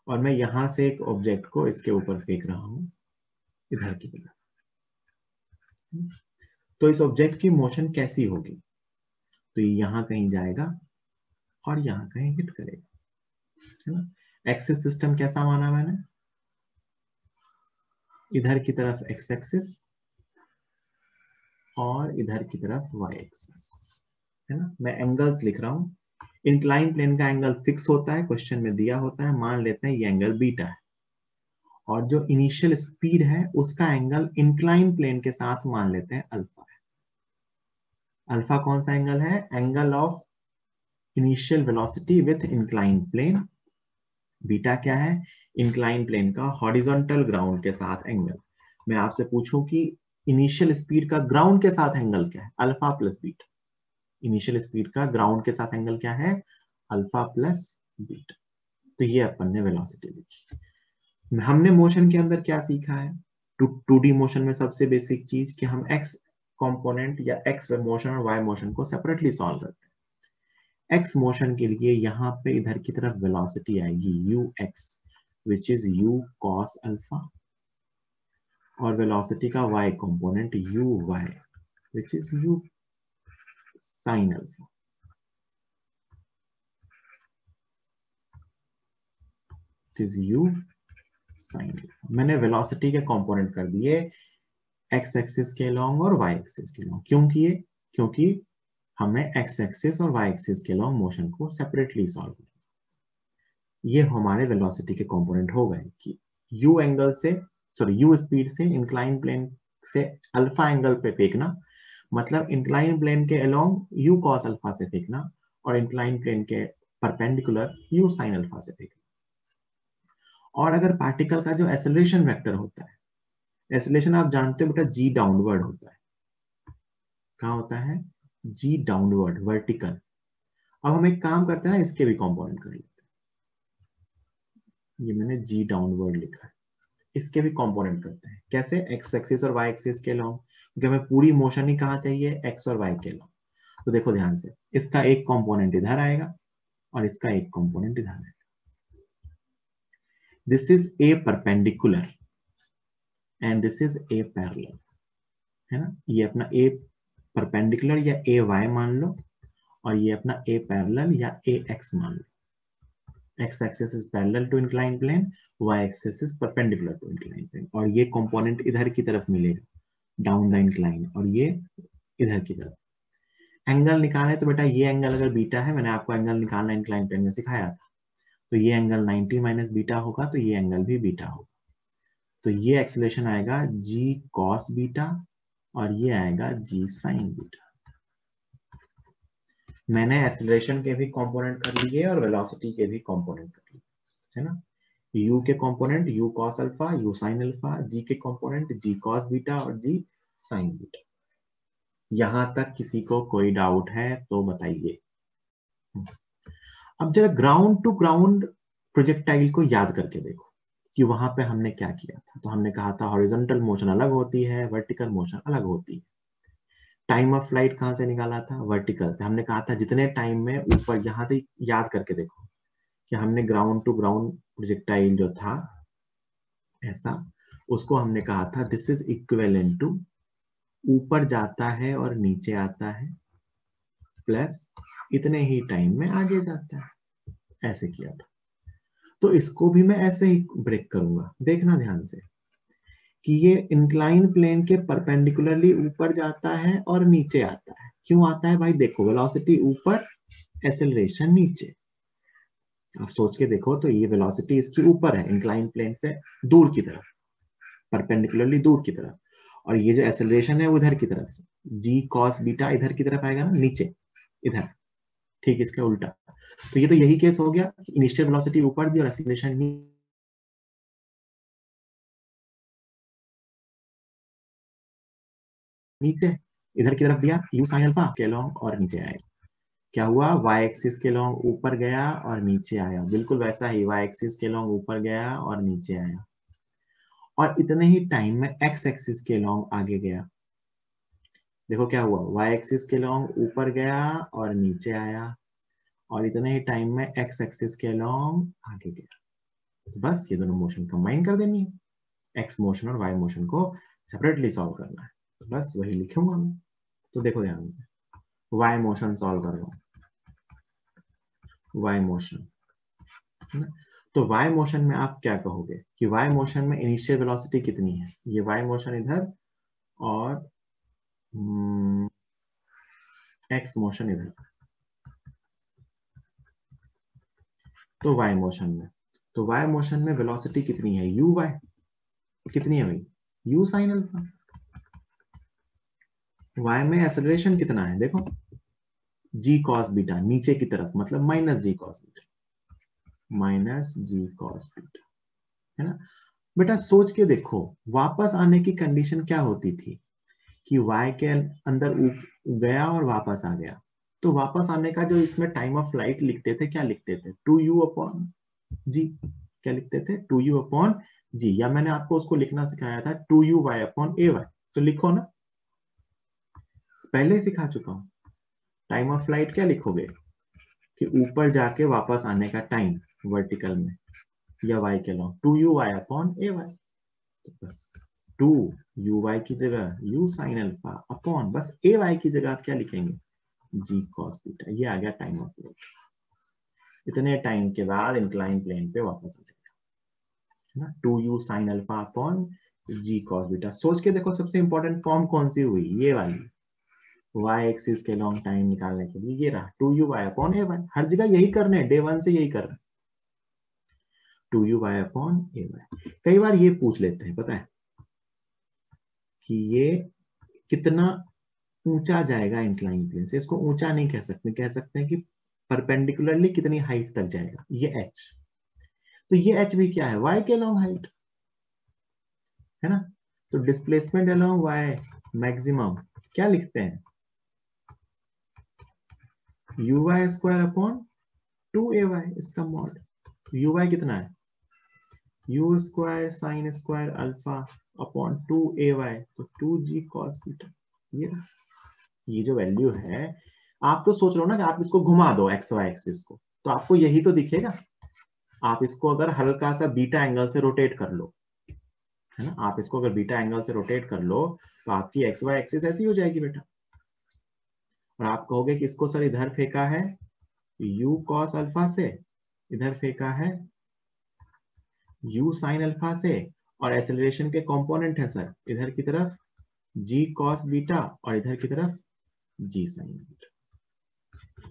और मैं यहां से एक ऑब्जेक्ट को इसके ऊपर फेंक रहा हूं, इधर की तरफ। तो इस ऑब्जेक्ट की मोशन कैसी होगी, तो ये यहां कहीं जाएगा और यहां कहीं हिट करेगा, है ना। एक्सिस सिस्टम कैसा माना मैंने, इधर की तरफ एक्स एक्सिस और इधर की तरफ वाई एक्सिस, है ना। मैं एंगल्स लिख रहा हूं। इंक्लाइन प्लेन का एंगल फिक्स होता है, क्वेश्चन में दिया होता है, मान लेते हैं ये एंगल बीटा है। और जो इनिशियल स्पीड है उसका एंगल इंक्लाइन प्लेन के साथ मान लेते हैं अल्फा है। अल्फा कौन सा एंगल है, angle of initial velocity with incline plane. Beta क्या है, इंक्लाइन प्लेन का हॉरिजॉन्टल ग्राउंड के साथ एंगल। मैं आपसे पूछूं कि इनिशियल स्पीड का ग्राउंड के साथ एंगल क्या है, alpha plus beta. Initial speed का ग्राउंड के साथ एंगल क्या है, अल्फा प्लस बीटा। तो ये अपन ने वेलोसिटी लिखी। हमने मोशन के अंदर क्या सीखा है, टू डी मोशन में सबसे बेसिक चीज कि हम एक्स कंपोनेंट या एक्स मोशन और वाई मोशन को सेपरेटली सॉल्व करते हैं। एक्स मोशन के लिए यहाँ पे इधर की तरफ वेलोसिटी आएगी u x, which is u cos alpha, और वेलोसिटी का y component u y, which is u sine alpha. It is u sine alpha. मैंने वेलोसिटी के कंपोनेंट कर दिए एक्स एक्सिस के लॉन्ग और वाई एक्सिस के लॉन्ग। क्यों किए, क्योंकि हमें एक्स एक्सिस और वाई एक्सिस के लॉन्ग मोशन को सेपरेटली सॉल्व करना। ये हमारे वेलोसिटी के कंपोनेंट हो गए कि यू एंगल से, सॉरी यू स्पीड से इंक्लाइन प्लेन से अल्फा एंगल पे फेंकना, मतलब इंक्लाइन प्लेन के अलोंग यू कॉस अल्फा से फेंकना, और इंक्लाइन प्लेन के परपेंडिकुलर यू साइन अल्फा से फेंकना। और अगर पार्टिकल का जो एक्सेलरेशन वेक्टर होता है, एक्सेलरेशन आप जानते हो बेटा जी डाउनवर्ड होता है। कहाँ होता है, जी डाउनवर्ड, वर्टिकल। अब हम एक काम करते हैं ना, इसके भी कंपोनेंट कर लेते हैं। ये मैंने जी डाउनवर्ड लिखा है, इसके भी कंपोनेंट करते हैं। कैसे, एक्स एक्सिस और वाई एक्सिस के लॉन्ग। क्योंकि हमें पूरी मोशन ही कहाँ चाहिए, एक्स और वाई के लॉन्ग। तो देखो ध्यान से, इसका एक कंपोनेंट इधर आएगा और इसका एक कंपोनेंट इधर आएगा। This is a perpendicular and this is a parallel, है ना। ये अपना ए परपेंडिकुलर या ए वाई मान लो, और ये अपना ए पैरेलल या ए एक्स मान लो। X axis is parallel to incline plane, y axis is perpendicular to incline plane, और ये कंपोनेंट इधर की तरफ मिलेगा डाउन द इंक्लाइन, और ये इधर की तरफ। एंगल निकाले तो बेटा ये एंगल अगर बीटा है, मैंने आपको एंगल निकालना इंक्लाइन प्लेन में सिखाया था, तो ये एंगल 90 माइनस बीटा होगा, तो ये एंगल भी बीटा होगा। तो ये एक्सेलरेशन आएगा g cos बीटा और ये आएगा g sin बीटा। मैंने एक्सेलरेशन के भी कंपोनेंट कर लिए और वेलोसिटी के भी कंपोनेंट कर लिए, है ना। u के component u cos alpha, u sin alpha, g के कंपोनेंट g cos बीटा और g sin बीटा। यहां तक किसी को कोई डाउट है तो बताइए। अब जरा ग्राउंड टू ग्राउंड प्रोजेक्टाइल को याद करके देखो कि वहां पे हमने क्या किया था। तो हमने कहा था हॉरिजॉन्टल मोशन अलग होती है, वर्टिकल मोशन अलग होती है। टाइम ऑफ फ्लाइट कहां से निकाला था, वर्टिकल से। हमने कहा था जितने टाइम में ऊपर, यहां से याद करके देखो कि हमने ग्राउंड टू ग्राउंड प्रोजेक्टाइल जो था ऐसा, उसको हमने कहा था दिस इज इक्विवेलेंट टू ऊपर जाता है और नीचे आता है प्लस इतने ही टाइम में आगे जाता है, ऐसे किया था। तो इसको भी मैं ऐसे ही ब्रेक करूंगा, देखना ध्यान से कि ये इंक्लाइन प्लेन के परपेंडिकुलरली ऊपर जाता है और नीचे आता है। क्यों आता है भाई, देखो वेलोसिटी ऊपर, एक्सेलरेशन नीचे। आप सोच के देखो तो ये वेलोसिटी इसकी ऊपर है, इंक्लाइन प्लेन से दूर की तरफ, परपेंडिकुलरली दूर की तरफ, और ये जो एक्सेलरेशन है वो इधर की तरफ से, जी कॉस बीटा इधर की तरफ आएगा ना, नीचे इधर, ठीक इसका उल्टा। तो ये तो यही केस हो गया, इनिशियल वेलोसिटी ऊपर दी और एक्सेलरेशन नीचे, इधर की तरफ दिया यू साइन अल्फा के लॉन्ग और नीचे आएगा। क्या हुआ, वाई एक्सिस के लॉन्ग ऊपर गया और नीचे आया, बिल्कुल वैसा ही वाई एक्सिस के लॉन्ग ऊपर गया और नीचे आया, और इतने ही टाइम में एक्स एक्सिस के लॉन्ग आगे गया। देखो क्या हुआ, वाई एक्सिस के लॉन्ग ऊपर गया और नीचे आया, और इतने ही टाइम में एक्स एक्सिस के लॉन्ग आगे गया। तो बस ये दोनों मोशन कंबाइन कर देनी है, एक्स मोशन और वाई मोशन को सेपरेटली सॉल्व करना है। तो बस वही लिखूंगा मैं। तो देखो ध्यान से, वाई मोशन सॉल्व कर रहा हूं, वाई मोशन, है ना। तो वाई मोशन में आप क्या कहोगे कि वाई मोशन में इनिशियल वेलोसिटी कितनी है, ये वाई मोशन इधर और एक्स मोशन इधर। तो वाई मोशन में, तो वाई मोशन में वेलोसिटी कितनी है, यू वाई, कितनी है भाई, यू साइन अल्फा। वाई में एक्सेलरेशन कितना है, देखो जी कॉस बीटा नीचे की तरफ, मतलब माइनस जी कॉस बीटा, माइनस जी कॉस बीटा, है ना। बेटा सोच के देखो, वापस आने की कंडीशन क्या होती थी कि y के अंदर गया और वापस आ गया। तो वापस आने का जो इसमें टाइम ऑफ फ्लाइट लिखते थे, क्या लिखते थे, 2u अपॉन जी। क्या लिखते थे, 2u अपॉन जी, या मैंने आपको उसको लिखना सिखाया था 2u y अपॉन ए वाई। तो लिखो ना, पहले ही सिखा चुका हूं। टाइम ऑफ फ्लाइट क्या लिखोगे कि ऊपर जाके वापस आने का टाइम वर्टिकल में, या y के लॉन्ग 2u y अपॉन ए वाई। तो बस 2u y की जगह u साइन अल्फा अपॉन बस ए वाई की जगह आप क्या लिखेंगे, g cos बीटा। ये आ गया टाइम ऑफ फ्लाइट। इतने टाइम के बाद इंक्लाइन प्लेन पे वापस आ जाएगा, है ना। 2u sine alpha upon g cos beta. सोच के देखो सबसे इंपॉर्टेंट फॉर्म कौन सी हुई, ये वाली, y एक्सिस के लॉन्ग टाइम निकालने के लिए ये रहा 2u y अपॉन ए वाई। हर जगह यही करने, डे वन से यही कर रहे हैं, 2u y अपॉन ए वाई। कई बार ये पूछ लेते हैं पता है कि ये कितना ऊंचा जाएगा इंक्लाइन प्लेन से। इसको ऊंचा नहीं कह सकते, कह सकते हैं कि परपेंडिकुलरली कितनी हाइट तक जाएगा, ये h। तो ये h भी क्या है, y के लॉन्ग हाइट, है ना। तो डिस्प्लेसमेंट अलोंग y मैक्सिमम क्या लिखते हैं, uy² अपॉन 2ay, इसका मॉड। uy कितना है, u square sine square alpha upon 2ay, तो 2g cos बीटा। ये जो वैल्यू है, आप तो सोच रहे हो ना कि आप इसको घुमा दो एक्स वाई एक्सिस को, तो आपको यही तो दिखेगा। आप इसको अगर हल्का सा बीटा एंगल से रोटेट कर लो, है ना, आप इसको अगर बीटा एंगल से रोटेट कर लो तो आपकी एक्स वाई एक्सिस ऐसी हो जाएगी बेटा। और आप कहोगे कि इसको सर इधर फेंका है u cos अल्फा से, इधर फेंका है u sin अल्फा से, और एक्सेलरेशन के कंपोनेंट है सर इधर की तरफ g cos बीटा और इधर की तरफ g sin बीटा।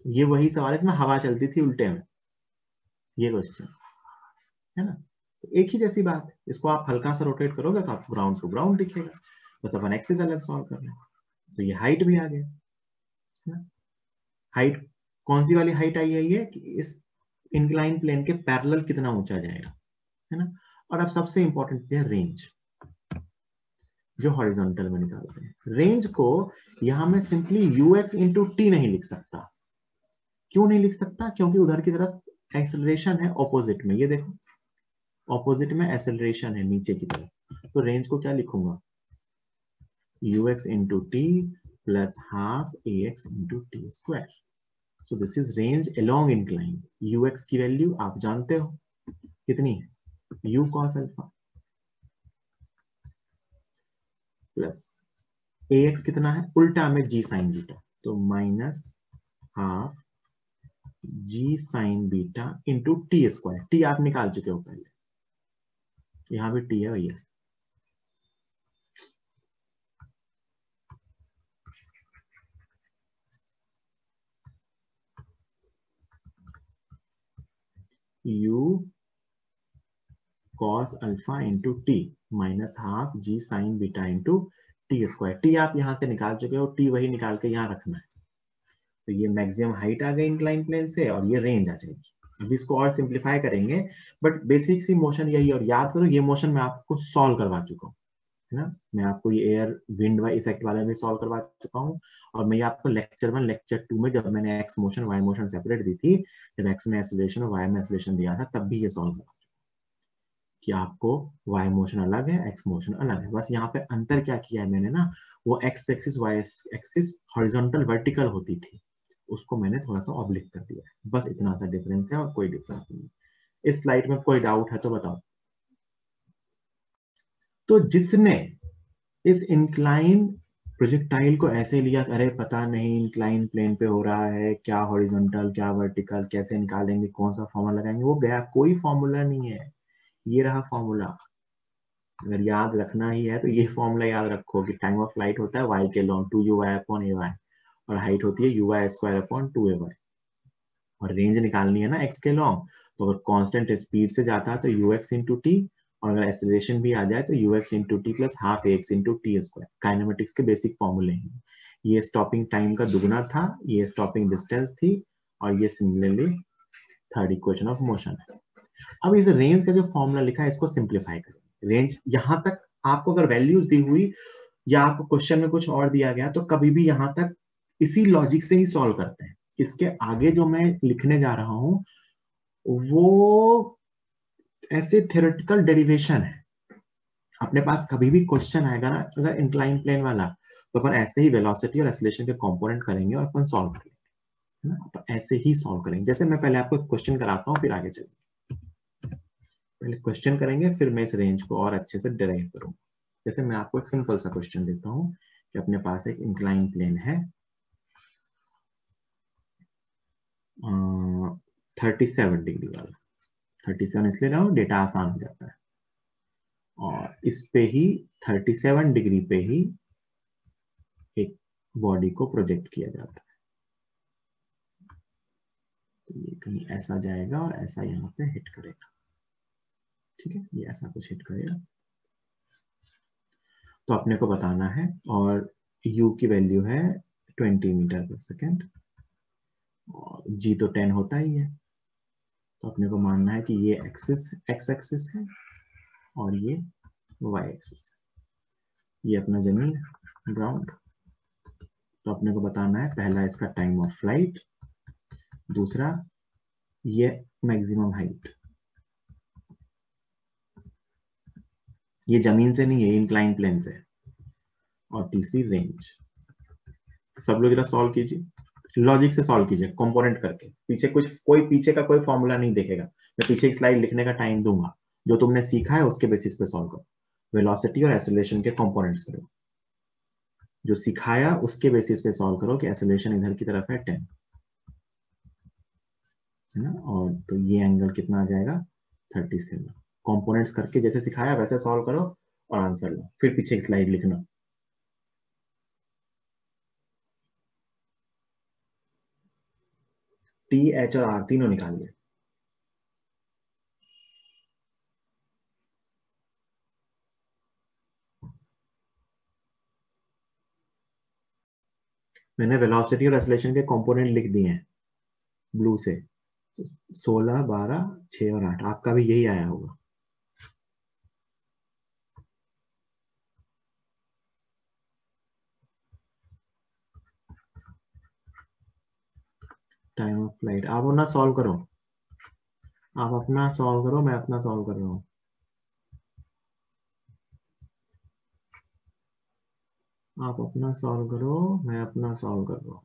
ये वही सवाल है इसमें हवा चलती थी उल्टे में, ये क्वेश्चन है ना। तो एक ही जैसी बात है, इसको आप हल्का सा रोटेट करोगे तो आपको ग्राउंड टू ग्राउंड दिखेगा, बस अपन एक्सिस अलग सॉल्व कर रहे हैं। तो ये हाइट भी आ गया है ना। हाइट कौन सी वाली हाइट आई है, ये कि इस इंक्लाइन प्लेन के पैरेलल कितना ऊंचा जाएगा, है ना। और अब सबसे इंपॉर्टेंट है रेंज, जो हॉरिजॉन्टल में निकालते हैं। रेंज को यहां मैं सिंपली ux इंटू टी नहीं लिख सकता। क्यों नहीं लिख सकता? क्योंकि उधर की तरफ एक्सेलरेशन है ऑपोजिट में, ये देखो ऑपोजिट में एक्सेलरेशन है नीचे की तरफ। तो रेंज को क्या लिखूंगा, ux into T plus half ax into t square. So this is range along incline. ux की वैल्यू आप जानते हो कितनी है, u cos alpha plus ax कितना है, उल्टा में g sin बीटा, तो minus half g sin beta into t square. T आप निकाल चुके हो पहले, यहां भी टी है भैया। u cos alpha into t minus half g sine beta into t square. T आप यहां से निकाल चुके हो, टी वही निकाल के यहां रखना है। तो ये मैक्सिमम हाइट आ गई इंक्लाइन प्लेन से और ये रेंज आ जाएगी। अभी इसको और सिंप्लीफाई करेंगे, बट बेसिक सी मोशन यही। और याद करो ये मोशन मैं आपको सॉल्व करवा चुका हूँ, है ना। मैं आपको ये एयर विंड वाई इफेक्ट वाला भी सॉल्व करवा चुका हूँ, और मैं आपको लेक्चर 1 लेक्चर 2 में जब मैंने x motion y motion separate दी थी, जब एक्स में एक्सेलरेशन और वाई में एक्सेलरेशन दिया था, तब भी ये सॉल्व करवा कि आपको y मोशन अलग है, x मोशन अलग है। बस यहाँ पे अंतर क्या किया है मैंने ना, वो x axis y axis horizontal vertical होती थी, उसको मैंने थोड़ा सा ऑब्लिक कर दिया है। बस इतना सा डिफरेंस है और कोई डिफरेंस नहीं है। इस स्लाइड में कोई डाउट है तो बताओ। तो जिसने इस इंक्लाइन प्रोजेक्टाइल को ऐसे लिया, अरे पता नहीं इंक्लाइन प्लेन पे हो रहा है, क्या हॉरिजॉन्टल क्या वर्टिकल कैसे निकालेंगे, कौन सा फॉर्मूला लगाएंगे, वो गया। कोई फॉर्मूला नहीं है, ये रहा फॉर्मूला। अगर याद रखना ही है तो ये फॉर्मूला याद रखो कि टाइम ऑफ फ्लाइट होता है y के लॉन्ग 2uy अपॉन ay, और हाइट होती है uy स्क्वायर अपॉन 2ay, और रेंज निकालनी है ना x के लॉन्ग। तो अगर कांस्टेंट स्पीड से जाता है तो ux इंटू टी, और अगर एक्सेलरेशन भी आ जाए तो ux into T plus half ax into t square. Kinematics के बेसिक फॉर्मूले हैं। ये स्टॉपिंग टाइम का दुगुना था, ये स्टॉपिंग डिस्टेंस थी, और ये similarly third equation of motion है। अब इस रेंज का जो फॉर्मूला लिखा है इसको सिंप्लीफाई करें। रेंज यहां तक आपको अगर वैल्यूज दी हुई या आपको क्वेश्चन में कुछ और दिया गया तो कभी भी यहां तक इसी लॉजिक से ही सॉल्व करते हैं। इसके आगे जो मैं लिखने जा रहा हूं वो ऐसे थ्योरेटिकल डेरिवेशन है। अपने पास कभी भी क्वेश्चन आएगा ना अगर इंक्लाइन प्लेन वाला, तो अपन ऐसे ही वेलोसिटी और एक्सेलरेशन के कंपोनेंट करेंगे और अपन सॉल्व करेंगे, है ना। अपन ऐसे ही सॉल्व करेंगे। जैसे मैं पहले आपको क्वेश्चन कराता हूँ फिर आगे चलेंगे। पहले क्वेश्चन करेंगे फिर मैं इस रेंज को और अच्छे से डिराइव करूंगा। जैसे मैं आपको एक सिंपल सा क्वेश्चन देता हूं कि अपने पास एक इंक्लाइन प्लेन है 37 डिग्री वाला। 37 इसलिए रहा हूं, डेटा आसान हो जाता है। और इस पे ही 37 डिग्री पे ही एक बॉडी को प्रोजेक्ट किया जाता है। तो ये कहीं ऐसा जाएगा और ऐसा यहाँ पे हिट करेगा, ठीक है, ये ऐसा कुछ हिट करेगा। तो अपने को बताना है, और u की वैल्यू है 20 मीटर पर सेकेंड, और g तो 10 होता ही है। तो अपने को मानना है कि ये एक्सिस x एक्सिस है और ये y एक्सिस है, ये अपना जमीन ग्राउंड। तो अपने को बताना है पहला इसका टाइम ऑफ फ्लाइट, दूसरा ये मैक्सिमम हाइट, ये जमीन से नहीं है, इंक्लाइन प्लेन से। और तीसरी रेंज। सब लोग जरा सॉल्व कीजिए, लॉजिक से सॉल्व कीजिए, कंपोनेंट करके। पीछे कुछ कोई पीछे का कोई फॉर्मूला नहीं देखेगा, मैं पीछे एक स्लाइड लिखने का टाइम दूंगा, जो तुमने सीखा है उसके बेसिस पे सॉल्व करो। वेलोसिटी और एक्सेलरेशन के कंपोनेंट्स करो, जो सिखाया उसके बेसिस पे सॉल्व करो कि एक्सेलरेशन इधर की तरफ है 10, है ना, और तो ये एंगल कितना आ जाएगा 37। कंपोनेंट्स करके जैसे सिखाया वैसे सॉल्व करो और आंसर लो, फिर पीछे एक स्लाइड लिखना। टी, एच और आर तीनों निकालिए। मैंने वेलोसिटी और एक्सेलरेशन के कंपोनेंट लिख दिए हैं ब्लू से, 16, 12, 6 और 8। आपका भी यही आया होगा। टाइम ऑफ फ्लाइट आप अपना सॉल्व करो, आप अपना सॉल्व करो, मैं अपना सॉल्व कर रहा हूँ। आप अपना सॉल्व करो, मैं अपना सॉल्व कर रहा हूँ।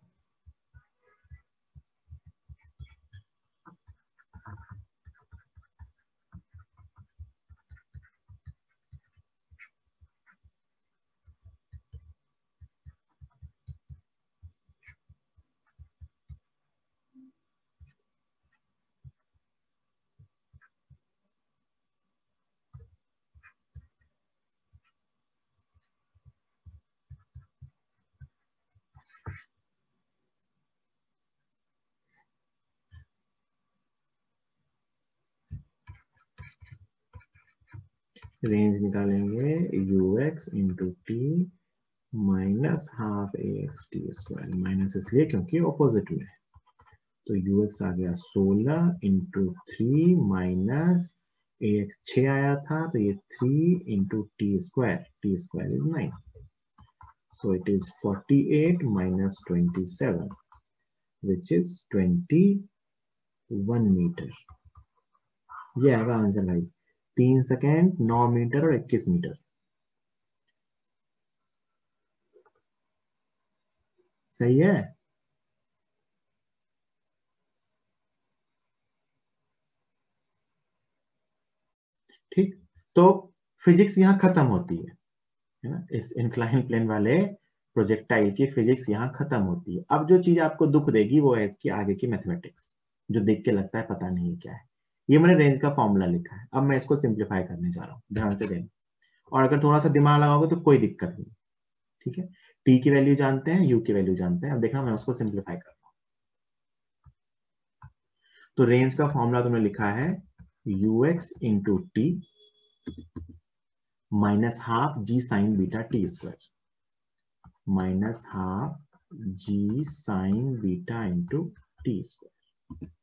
रेंज निकालेंगे ux into t minus half a x t square, minus इसलिए क्योंकि ऑपोजिट में है। तो ux आ गया 16 इंटू 3 माइनस ए एक्स 6 आया था, तो ये 3 into t square is 9, so it is 48 minus 27 which is 21 metre. ये आएगा आंसर भाई। 3 सेकेंड, 9 मीटर और 21 मीटर। सही है। ठीक, तो फिजिक्स यहाँ खत्म होती है ना, इस इंक्लाइन प्लेन वाले प्रोजेक्टाइल की फिजिक्स यहाँ खत्म होती है। अब जो चीज आपको दुख देगी वो है इसकी आगे की मैथमेटिक्स, जो देख के लगता है पता नहीं क्या है। ये मैंने रेंज का फॉर्मूला लिखा है, अब मैं इसको सिंप्लीफाई करने जा रहा हूँ, ध्यान से देना। और अगर थोड़ा सा दिमाग लगाओगे तो कोई दिक्कत नहीं। ठीक है, टी की वैल्यू जानते हैं, यू की वैल्यू जानते हैं, अब देखना मैं उसको सिंप्लीफाई कर रहा हूँ। तो रेंज का फॉर्मूला तुमने लिखा है ux into t minus half g sine beta t square, minus half g sine beta into t square.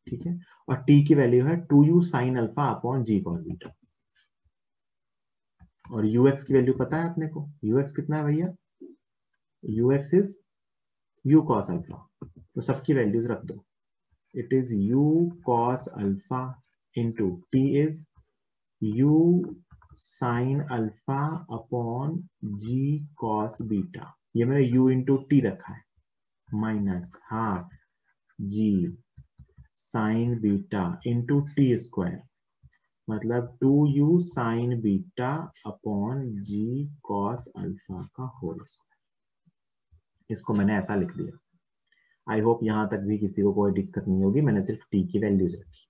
ठीक है, और टी की वैल्यू है 2u sine alpha upon g cos beta. और ux की वैल्यू पता है अपने को, ux कितना है भैया, ux is u cos alpha, तो सबकी वैल्यूज रख दो। It is u cos alpha into t is u sine alpha upon g cos beta, ये मैंने u इंटू टी रखा है, minus half g sine beta into t square, मतलब 2u sine beta upon g cos alpha का whole square. इसको मैंने ऐसा लिख दिया। आई होप यहां तक भी किसी को कोई दिक्कत नहीं होगी, मैंने सिर्फ टी की वैल्यूज रखी।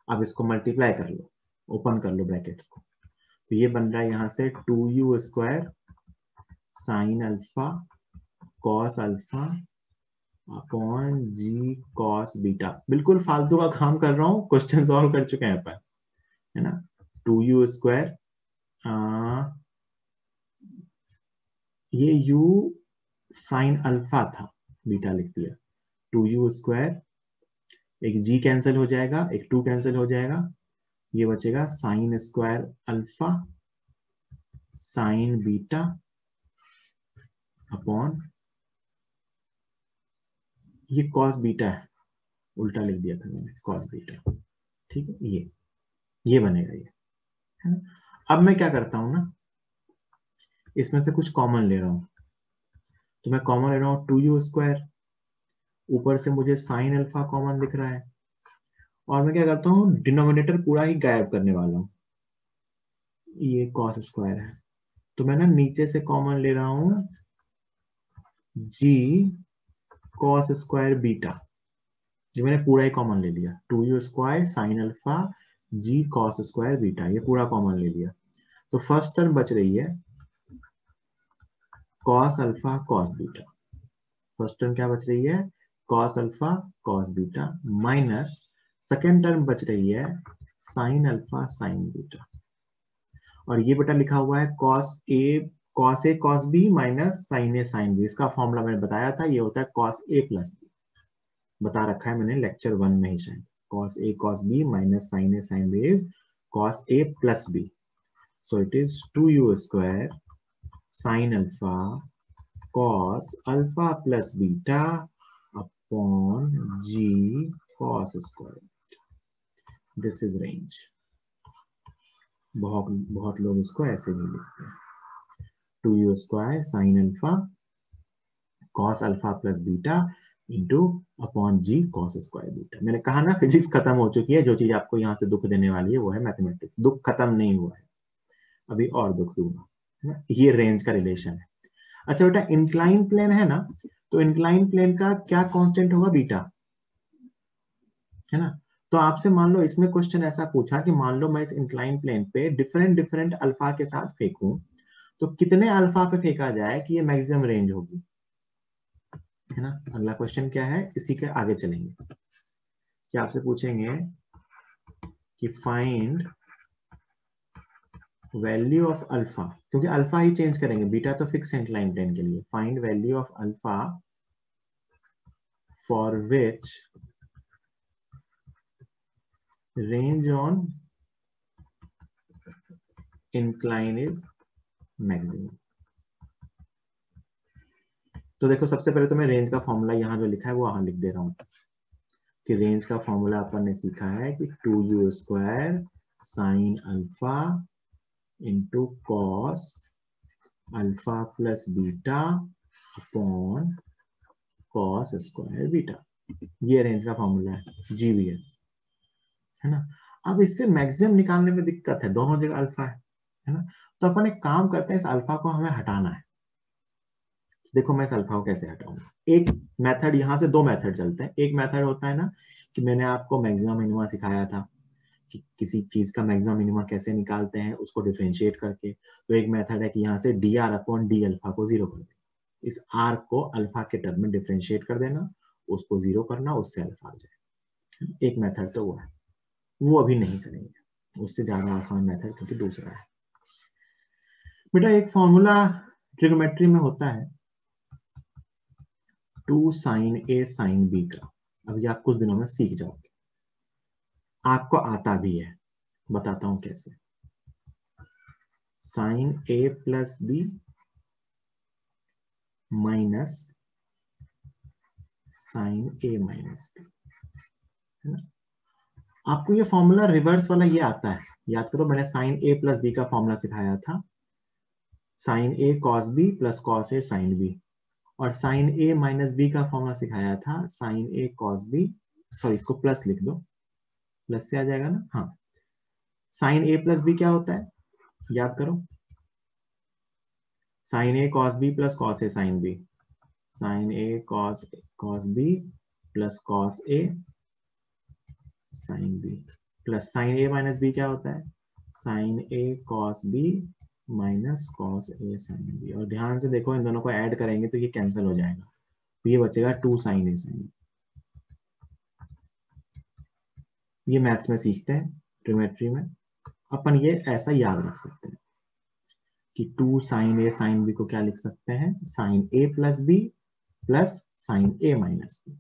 अब इसको मल्टीप्लाई कर लो, ओपन कर लो ब्रैकेट्स को, तो ये बन रहा है यहां से 2u square sine alpha cos alpha upon g cos beta. बिल्कुल फालतू का काम कर रहा हूँ, क्वेश्चन सॉल्व कर चुके हैं अपन, है ना। 2u स्क्वायर, ये u साइन अल्फा था, बीटा लिख दिया, 2u स्क्वायर, एक g कैंसिल हो जाएगा, एक 2 कैंसिल हो जाएगा, ये बचेगा sine square alpha sign beta upon, ये कॉस बीटा है, उल्टा लिख दिया था मैंने, कॉस बीटा। ठीक है, ये बनेगा ये, है ना। अब मैं क्या करता हूं ना, इसमें से कुछ कॉमन ले रहा हूं, तो मैं कॉमन ले रहा हूं 2u², ऊपर से मुझे साइन अल्फा कॉमन दिख रहा है, और मैं क्या करता हूँ डिनोमिनेटर पूरा ही गायब करने वाला हूँ, ये कॉस स्क्वायर है, तो मैं ना नीचे से कॉमन ले रहा हूँ g कॉस स्क्वायर बीटा, ये मैंने पूरा ही कॉमन ले लिया, 2u² sine alpha g cos square beta, ये पूरा कॉमन ले लिया। तो फर्स्ट टर्म बच रही है cos alpha cos beta, first term क्या बच रही है cos alpha cos beta, minus second term बच रही है साइन अल्फा साइन बीटा, और ये बेटा लिखा हुआ है cos A cos B minus sign A sine B, इसका फॉर्मूला मैंने बताया था, ये होता है कॉस ए प्लस बी, बता रखा है मैंने लेक्चर 1 में ही शायद, cos a cos b minus sin a sin b is cos a plus b, so it is 2u² sin alpha cos alpha plus beta upon g cos square, this is range। बहुत लोग इसको ऐसे भी लिखते हैं 2u² sin alpha cos alpha plus beta into upon g cos square beta. मैंने कहा ना फिजिक्स खत्म हो चुकी है, जो चीज आपको यहाँ से दुख देने वाली है वो है मैथमेटिक्स, दुख खत्म नहीं हुआ है, अभी और दुख दूंगा। ये रेंज का रिलेशन है। अच्छा बेटा इंक्लाइन प्लेन है ना, तो इंक्लाइन प्लेन का क्या कांस्टेंट होगा बीटा, है ना। तो आपसे मान लो इसमें क्वेश्चन ऐसा पूछा कि मान लो मैं इस इंक्लाइन प्लेन पे डिफरेंट डिफरेंट अल्फा के साथ फेंकूं, तो कितने अल्फा पे फेंका जाए कि ये मैक्सिमम रेंज होगी, है ना। अगला क्वेश्चन क्या है, इसी के आगे चलेंगे, कि आपसे पूछेंगे कि फाइंड वैल्यू ऑफ अल्फा, क्योंकि अल्फा ही चेंज करेंगे, बीटा तो फिक्स है इंक्लाइन प्लेन के लिए, find value of alpha for which range on incline is maximum. तो देखो सबसे पहले तो मैं रेंज का फॉर्मूला यहाँ जो लिखा है वो वहां लिख दे रहा हूँ, कि रेंज का फॉर्मूला अपन ने सीखा है कि 2u² sine alpha into cos alpha plus beta upon cos square beta, ये रेंज का फॉर्मूला है, जी भी है ना। अब इससे मैक्सिमम निकालने में दिक्कत है, दोनों जगह अल्फा है ना, तो अपन एक काम करते हैं, इस अल्फा को हमें हटाना है। देखो मैं इस अल्फा को कैसे हटाऊंगा, एक मेथड, यहाँ से दो मेथड चलते हैं। एक मेथड होता है ना कि मैंने आपको मैक्सिमम मिनिमा सिखाया था कि किसी चीज का मैक्सिमम मिनिमा कैसे निकालते हैं उसको डिफरेंशिएट करके, तो एक मेथड है कि यहाँ से D R upon D alpha को जीरो कर देना, इस आर को अल्फा के टर्म में डिफरेंशिएट कर देना, उसको जीरो करना, उससे अल्फा आ जाए। एक मेथड तो वो है, वो अभी नहीं करेंगे, उससे ज्यादा आसान मेथड क्योंकि दूसरा है। बेटा एक फॉर्मूला ट्रिग्नोमेट्री में होता है 2 साइन ए साइन बी का, अभी आप कुछ दिनों में सीख जाओगे, आपको आता भी है, बताता हूं कैसे। Sign a plus B minus sign a minus B, है ना। आपको ये फॉर्मूला रिवर्स वाला ये आता है, याद करो मैंने साइन ए प्लस बी का फॉर्मूला सिखाया था, sign A cos B plus cos A sine B, और साइन ए माइनस बी का फॉर्मूला सिखाया था साइन ए कॉस बी, सॉरी इसको प्लस लिख दो, प्लस से आ जाएगा ना, हाँ। साइन ए प्लस बी क्या होता है, याद करो, sign A cos B plus cos A sine B, sign A cos B plus cos A sine B, plus sine a minus B क्या होता है, sign A cos B minus cos A sine B, और ध्यान से देखो इन दोनों को add करेंगे तो ये कैंसिल हो जाएगा, तो ये बचेगा 2 साइन ए साइन बी। ये मैथ्स में सीखते हैं, ट्रिग्नोमेट्री में अपन ये ऐसा याद रख सकते हैं कि 2 साइन ए साइन बी को क्या लिख सकते हैं, sign a plus B plus sine a minus B,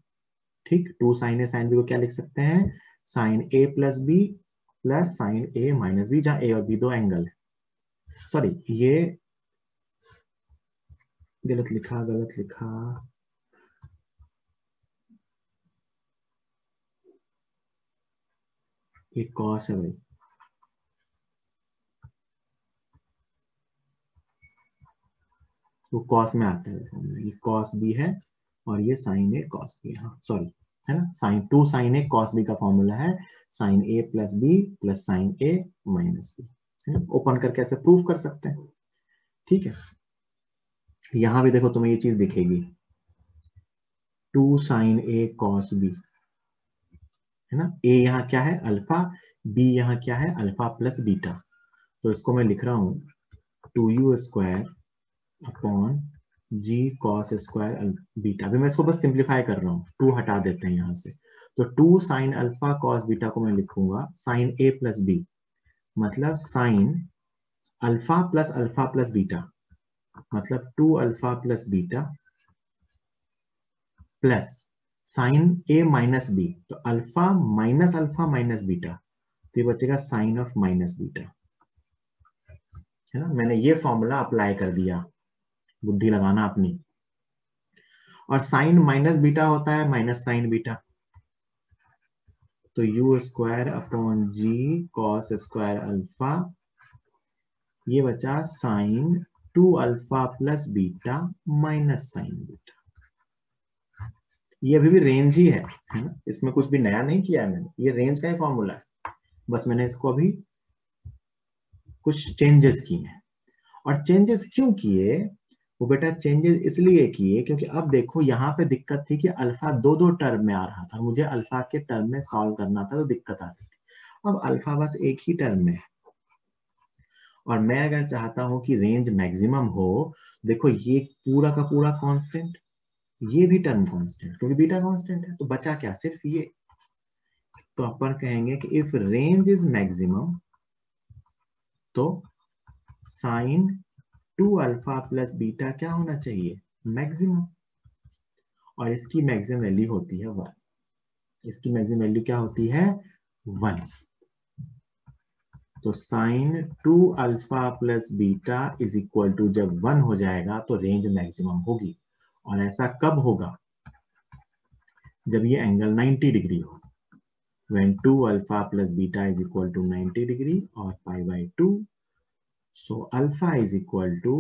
ठीक। 2 साइन ए साइन बी को क्या लिख सकते हैं, sign a plus B plus sine a minus B, जहां ए और बी दो एंगल है, सॉरी ये गलत लिखा ये कॉस है भाई, वो कॉस में आता है फॉर्मूला, ये कॉस बी है और ये साइन ए कॉस बी, हाँ सॉरी, है ना, साइन 2 साइन ए कॉस बी का फॉर्मूला है sign a plus B plus sine a minus B. Open करके ऐसे प्रूव कर सकते हैं। ठीक है, यहां भी देखो तुम्हें ये चीज दिखेगी 2 साइन ए कॉस बी, है ना, ए यहाँ क्या है अल्फा, बी यहाँ क्या है अल्फा प्लस बीटा, तो इसको मैं लिख रहा हूं 2u square upon g cos square beta. अभी मैं इसको बस सिंप्लीफाई कर रहा हूँ, 2 हटा देते हैं यहाँ से, तो 2 साइन अल्फा कॉस बीटा को मैं लिखूंगा साइन ए प्लस बी, मतलब साइन अल्फा प्लस बीटा, मतलब 2 alpha plus beta plus sine a minus b, तो अल्फा माइनस बीटा, तो ये बचेगा साइन ऑफ माइनस बीटा, है ना। मैंने ये फॉर्मूला अप्लाई कर दिया, बुद्धि लगाना अपनी। और साइन माइनस बीटा होता है माइनस साइन बीटा, तो u square upon g cos square alpha, ये बचा sine 2 alpha plus beta minus sine beta. ये अभी भी रेंज ही है ना, इसमें कुछ भी नया नहीं किया है मैंने, ये रेंज का ही फॉर्मूला है, बस मैंने इसको अभी कुछ चेंजेस किए हैं। और चेंजेस क्यों किए, वो बेटा चेंजेस इसलिए किए क्योंकि अब देखो यहाँ पे दिक्कत थी कि अल्फा दो दो टर्म में आ रहा था, मुझे अल्फा के टर्म में सॉल्व करना था तो दिक्कत आ रही थी। अब अल्फा बस एक ही टर्म में है, और मैं अगर चाहता हूं कि रेंज मैक्सिमम हो, देखो ये पूरा का पूरा कांस्टेंट, ये भी टर्म कांस्टेंट, क्योंकि बीटा कांस्टेंट है, तो बचा क्या सिर्फ ये। तो अपन कहेंगे कि इफ रेंज इज मैक्सिमम तो साइन 2 अल्फा प्लस बीटा क्या होना चाहिए मैक्सिमम, और इसकी मैक्सिमम वैल्यू होती है 1, इसकी मैक्सिमम वैल्यू क्या होती है 1। तो sine 2 alpha plus beta is equal to जब 1 हो जाएगा तो रेंज मैक्सिमम होगी। और ऐसा कब होगा, जब ये एंगल 90 डिग्री हो, when 2 alpha plus beta is equal to 90 degree or pi by 2, so alpha is equal to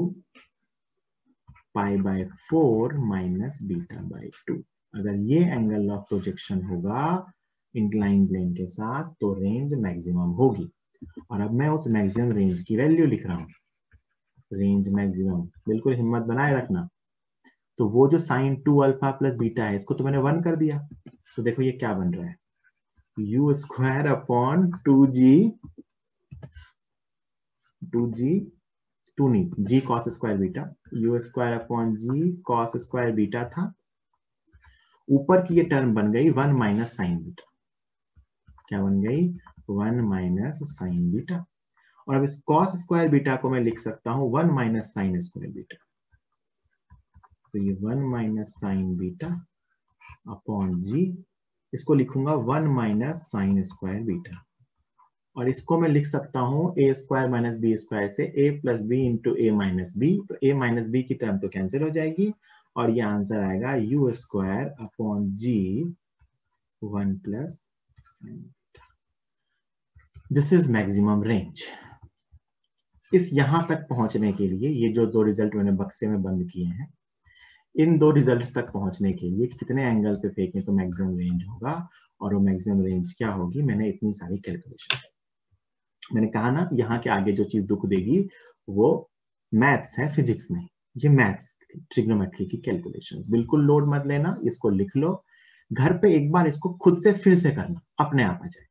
pi by 4 minus beta by 2। अगर ये एंगल ऑफ प्रोजेक्शन होगा इंक्लाइन प्लेन के साथ तो रेंज मैक्सिमम होगी। और अब मैं उस मैक्सिमम रेंज की वैल्यू लिख रहा हूं, रेंज मैक्सिमम, बिल्कुल हिम्मत बनाए रखना। तो वो जो साइन 2 अल्फा प्लस बीटा है इसको तो मैंने 1 कर दिया, तो देखो ये क्या बन रहा है यू स्क्वायर अपॉन 2g नहीं g cos square beta, u square upon g cos square beta था, ऊपर की ये टर्म बन गई 1 माइनस साइन बीटा, क्या बन गई 1 माइनस साइन बीटा। और अब इस कॉस स्क्वायर बीटा को मैं लिख सकता हूं 1 माइनस साइन स्क्वायर बीटा, तो ये 1 माइनस साइन बीटा अपॉन जी, इसको लिखूंगा 1 माइनस साइन स्क्वायर बीटा। और इसको मैं लिख सकता हूं a square minus b square से a plus b into a minus b, तो ए माइनस बी की टर्म तो कैंसिल हो जाएगी और ये आंसर आएगा u square upon g 1 plus sine. This is maximum range. इस यहां तक पहुंचने के लिए ये जो दो रिजल्ट मैंने बक्से में बंद किए हैं, इन दो रिजल्ट्स तक पहुंचने के लिए कितने एंगल पे फेंकें तो मैक्सिमम रेंज होगा, और वो मैक्सिमम रेंज क्या होगी, मैंने इतनी सारी कैलकुलेशन, मैंने कहा ना यहाँ के आगे जो चीज दुख देगी वो मैथ्स है, फिजिक्स नहीं, ये मैथ्स ट्रिग्नोमेट्री की कैलकुलेशंस। बिल्कुल लोड मत लेना, इसको लिख लो घर पे, एक बार इसको खुद से फिर से करना, अपने आप आ जाए।